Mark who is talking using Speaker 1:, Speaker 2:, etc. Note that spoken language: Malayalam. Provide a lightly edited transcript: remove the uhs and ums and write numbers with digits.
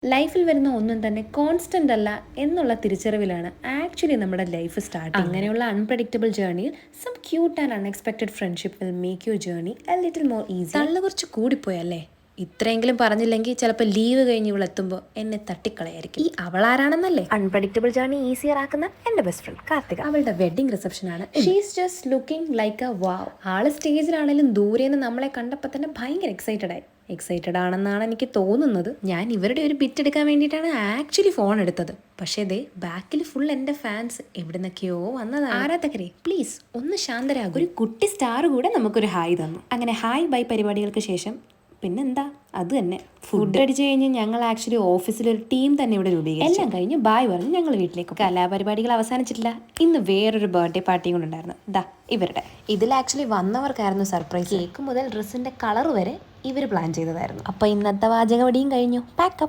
Speaker 1: ലൈഫിൽ വരുന്ന ഒന്നും തന്നെ കോൺസ്റ്റന്റ് അല്ല എന്നുള്ള തിരിച്ചറിവിലാണ് ആക്ച്വലി നമ്മുടെ ലൈഫ് സ്റ്റാർട്ട്. അങ്ങനെയുള്ള അൺപ്രഡിക്റ്റബിൾ ജേർണിയിൽ some cute and unexpected friendship will make your journey a little more easy. തള്ളു കുറച്ച് കൂടിപ്പോയല്ലേ, ഇത്രയെങ്കിലും പറഞ്ഞില്ലെങ്കിൽ ചിലപ്പോൾ ലീവ് കഴിഞ്ഞ് ഇവളെത്തുമ്പോൾ എന്നെ തട്ടിക്കളയായിരിക്കും. ഈ അവളാരാണെന്നല്ലേ അൺപ്രഡിക്റ്റബിൾ ജേർണി ഈസിയർ ആക്കുന്ന എൻ്റെ ബെസ്റ്റ് ഫ്രണ്ട് കാർത്തിക. അവളുടെ വെഡിങ് റിസപ്ഷൻ ആണ്. She's just looking like a wow. ആള് സ്റ്റേജിലാണെങ്കിലും ദൂരെന്ന് നമ്മളെ കണ്ടപ്പോൾ തന്നെ ഭയങ്കര എക്സൈറ്റഡ് ആണെന്നാണ് എനിക്ക് തോന്നുന്നത്. ഞാൻ ഇവരുടെ ഒരു ബിറ്റ് എടുക്കാൻ വേണ്ടിയിട്ടാണ് ആക്ച്വലി ഫോൺ എടുത്തത്. പക്ഷേ ദേ ബാക്കിൽ ഫുൾ എൻ്റെ ഫാൻസ് എവിടുന്നൊക്കെയോ വന്നതാണ്. ആരാധകരെ പ്ലീസ് ഒന്ന് ശാന്തരാകും. ഒരു കുട്ടി സ്റ്റാർ കൂടെ നമുക്കൊരു ഹായ് തന്നു. അങ്ങനെ ഹായ് ബൈ പരിപാടികൾക്ക് ശേഷം പിന്നെന്താ അത് തന്നെ ഫുഡ് അടിച്ചു കഴിഞ്ഞ് ഞങ്ങൾ ആക്ച്വലി ഓഫീസിലൊരു ടീം തന്നെ ഇവിടെ രൂപീകരിച്ചു. എല്ലാം കഴിഞ്ഞ് ബായ് പറഞ്ഞ് ഞങ്ങൾ വീട്ടിലേക്ക്. കലാപരിപാടികൾ അവസാനിച്ചിട്ടില്ല. ഇന്ന് വേറൊരു ബർത്ത്ഡേ പാർട്ടിയും കൂടെ ഉണ്ടായിരുന്നു. ദാ ഇവരുടെ ഇതിൽ ആക്ച്വലി വന്നവർക്കായിരുന്നു സർപ്രൈസ്. കേക്ക് മുതൽ ഡ്രസ്സിന്റെ കളർ വരെ ഇവർ പ്ലാൻ ചെയ്തതായിരുന്നു. അപ്പോൾ ഇന്നത്തെ വാചകവടിയും കഴിഞ്ഞു. പാക്കപ്പ്.